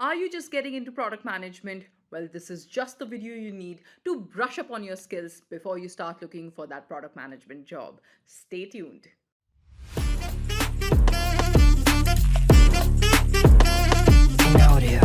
Are you just getting into product management? Well, this is just the video you need to brush up on your skills before you start looking for that product management job. Stay tuned. In audio.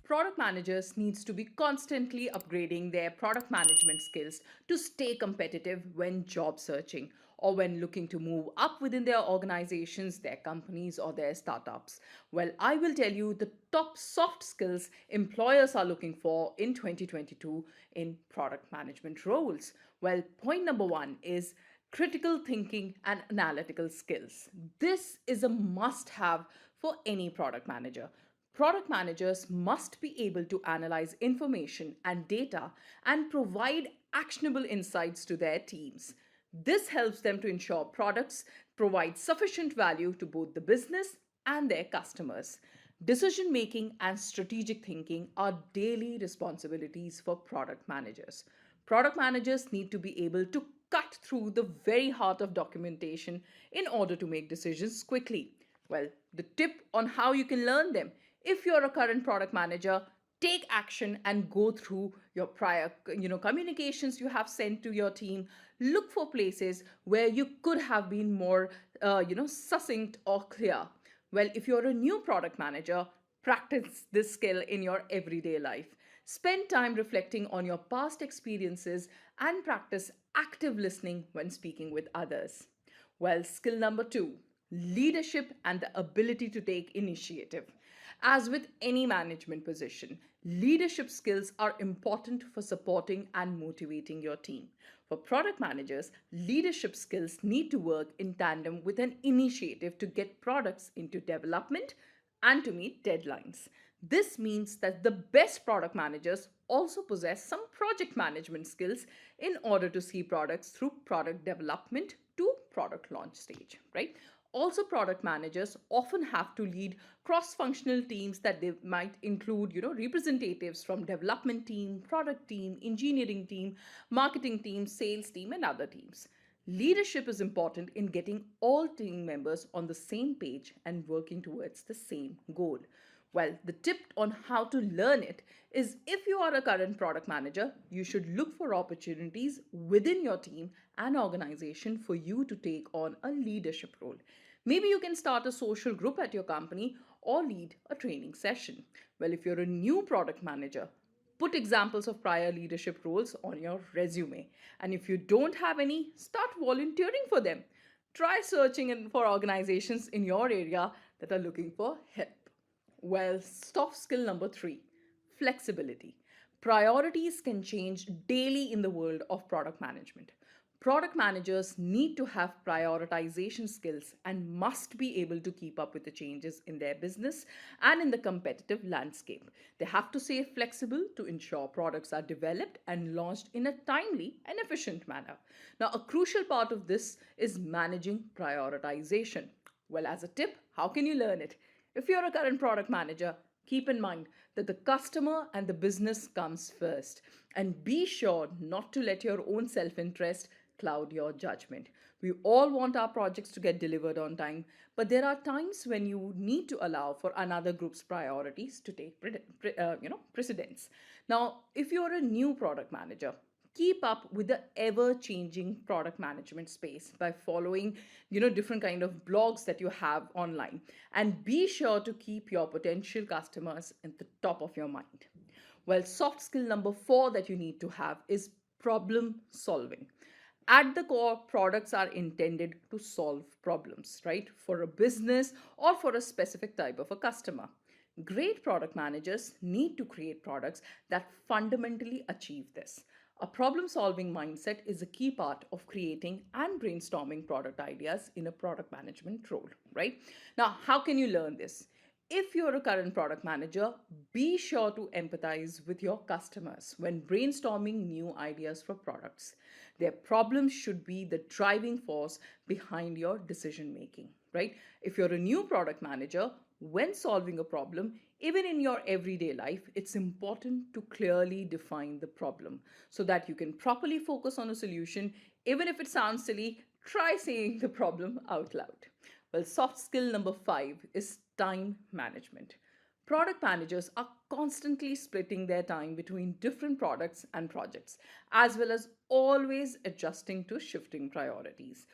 Product managers needs to be constantly upgrading their product management skills to stay competitive when job searching or when looking to move up within their organizations, their companies, or their startups. Well, I will tell you the top soft skills employers are looking for in 2022 in product management roles. Well, point number one is critical thinking and analytical skills. This is a must have for any product manager. Product managers must be able to analyze information and data and provide actionable insights to their teams. This helps them to ensure products provide sufficient value to both the business and their customers. Decision making and strategic thinking are daily responsibilities for product managers. Product managers need to be able to cut through the very heart of documentation in order to make decisions quickly. Well, the tip on how you can learn them: if you're a current product manager, take action and go through your prior communications you have sent to your team. Look for places where you could have been more succinct or clear. Well, if you're a new product manager, practice this skill in your everyday life. Spend time reflecting on your past experiences and practice active listening when speaking with others. Well, skill number two: leadership and the ability to take initiative. As with any management position, leadership skills are important for supporting and motivating your team. For product managers, leadership skills need to work in tandem with an initiative to get products into development and to meet deadlines. This means that the best product managers also possess some project management skills in order to see products through product development to product launch stage, right? Also, product managers often have to lead cross-functional teams that they might include, representatives from development team, product team, engineering team, marketing team, sales team, and other teams. Leadership is important in getting all team members on the same page and working towards the same goal. Well, the tip on how to learn it is: if you are a current product manager, you should look for opportunities within your team and organization for you to take on a leadership role. Maybe you can start a social group at your company or lead a training session. Well, if you're a new product manager, put examples of prior leadership roles on your resume. And if you don't have any, start volunteering for them. Try searching for organizations in your area that are looking for help. Well, soft skill number three: flexibility. Priorities can change daily in the world of product management. Product managers need to have prioritization skills and must be able to keep up with the changes in their business and in the competitive landscape. They have to stay flexible to ensure products are developed and launched in a timely and efficient manner. Now, a crucial part of this is managing prioritization. Well, as a tip, how can you learn it? If you're a current product manager, keep in mind that the customer and the business comes first, and be sure not to let your own self-interest cloud your judgment. We all want our projects to get delivered on time, but there are times when you need to allow for another group's priorities to take precedence. Now, if you're a new product manager, keep up with the ever changing product management space by following different kind of blogs that you have online, and be sure to keep your potential customers at the top of your mind. Well, soft skill number four that you need to have is problem solving. At the core, products are intended to solve problems, right, for a business or for a specific type of a customer. Great product managers need to create products that fundamentally achieve this. A problem solving mindset is a key part of creating and brainstorming product ideas in a product management role, right? Now, how can you learn this? If you're a current product manager, be sure to empathize with your customers when brainstorming new ideas for products. Their problems should be the driving force behind your decision making, right? If you're a new product manager, when solving a problem, even in your everyday life, it's important to clearly define the problem so that you can properly focus on a solution. Even if it sounds silly, try saying the problem out loud. Well, soft skill number 5 is time management. Product managers are constantly splitting their time between different products and projects, as well as always adjusting to shifting priorities.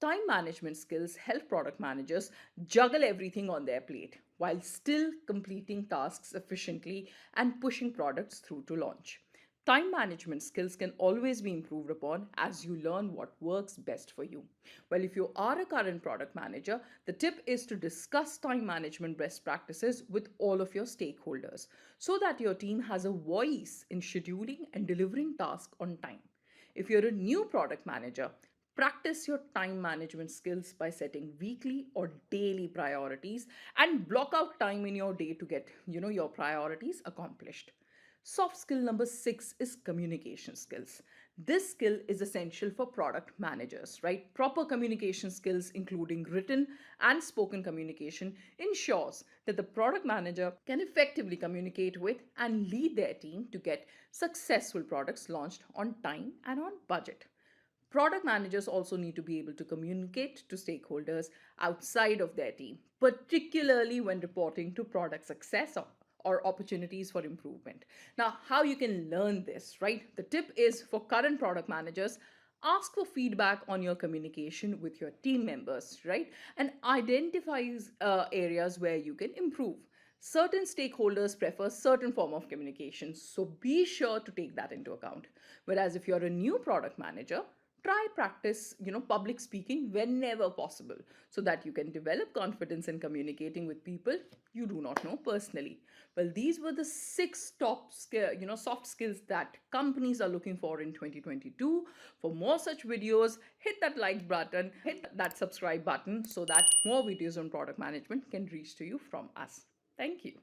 Time management skills help product managers juggle everything on their plate while still completing tasks efficiently and pushing products through to launch. Time management skills can always be improved upon as you learn what works best for you. Well, if you are a current product manager, the tip is to discuss time management best practices with all of your stakeholders so that your team has a voice in scheduling and delivering tasks on time. If you're a new product manager, practice your time management skills by setting weekly or daily priorities and block out time in your day to get, your priorities accomplished. Soft skill number 6 is communication skills. This skill is essential for product managers, right? Proper communication skills, including written and spoken communication, ensures that the product manager can effectively communicate with and lead their team to get successful products launched on time and on budget. Product managers also need to be able to communicate to stakeholders outside of their team, particularly when reporting to product success or opportunities for improvement. Now, how you can learn this, right? The tip is for current product managers, ask for feedback on your communication with your team members, right? And identify areas where you can improve. Certain stakeholders prefer certain form of communication, so be sure to take that into account. Whereas if you're a new product manager, try practice public speaking whenever possible so that you can develop confidence in communicating with people you do not know personally. Well, these were the 6 top soft skills that companies are looking for in 2022. For more such videos, hit that like button, hit that subscribe button so that more videos on product management can reach to you from us. Thank you.